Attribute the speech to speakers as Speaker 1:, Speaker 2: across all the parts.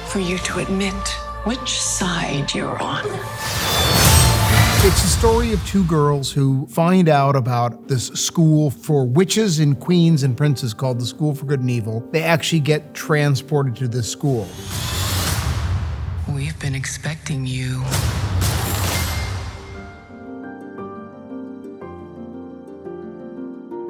Speaker 1: for you to admit which side you're on.
Speaker 2: It's the story of two girls who find out about this school for witches and queens and princes called the School for Good and Evil. They actually get transported to this school.
Speaker 1: We've been expecting you.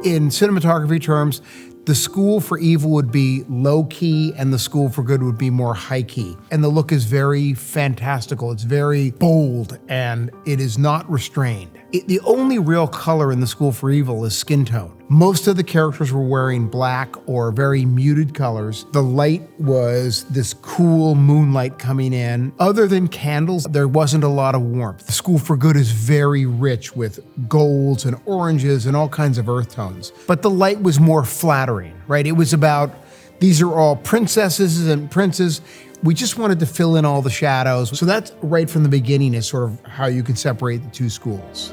Speaker 2: In cinematography terms, the School for Evil would be low-key and the School for Good would be more high-key. And the look is very fantastical. It's very bold and it is not restrained. The only real color in the School for Evil is skin tone. Most of the characters were wearing black or very muted colors. The light was this cool moonlight coming in. Other than candles, there wasn't a lot of warmth. The School for Good is very rich with golds and oranges and all kinds of earth tones. But the light was more flattering, right? It was about, these are all princesses and princes. We just wanted to fill in all the shadows. So that's right from the beginning is sort of how you can separate the two schools.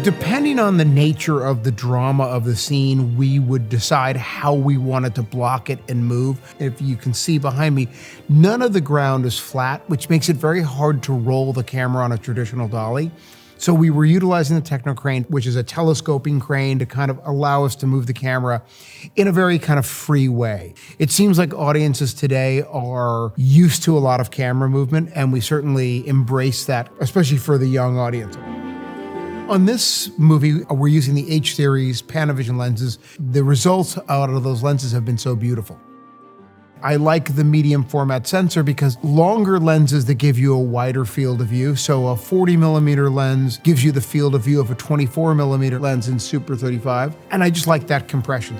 Speaker 2: Depending on the nature of the drama of the scene, we would decide how we wanted to block it and move. If you can see behind me, none of the ground is flat, which makes it very hard to roll the camera on a traditional dolly. So we were utilizing the Techno crane, which is a telescoping crane to kind of allow us to move the camera in a very kind of free way. It seems like audiences today are used to a lot of camera movement, and we certainly embrace that, especially for the young audience. On this movie, we're using the H-series Panavision lenses. The results out of those lenses have been so beautiful. I like the medium format sensor because longer lenses that give you a wider field of view. So a 40mm lens gives you the field of view of a 24mm lens in Super 35. And I just like that compression.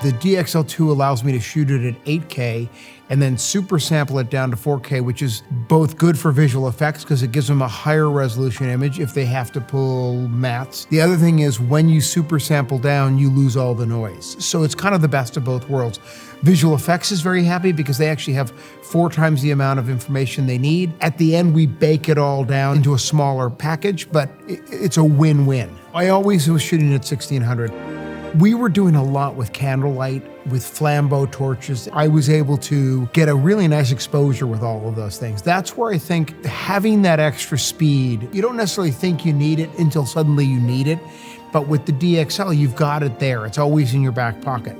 Speaker 2: The DXL2 allows me to shoot it at 8K and then super sample it down to 4K, which is both good for visual effects because it gives them a higher resolution image if they have to pull mats. The other thing is when you super sample down, you lose all the noise. So it's kind of the best of both worlds. Visual effects is very happy because they actually have 4 times the amount of information they need. At the end, we bake it all down into a smaller package, but it's a win-win. I always was shooting at 1600. We were doing a lot with candlelight, with flambeau torches. I was able to get a really nice exposure with all of those things. That's where I think having that extra speed, you don't necessarily think you need it until suddenly you need it, but with the DXL, you've got it there. It's always in your back pocket.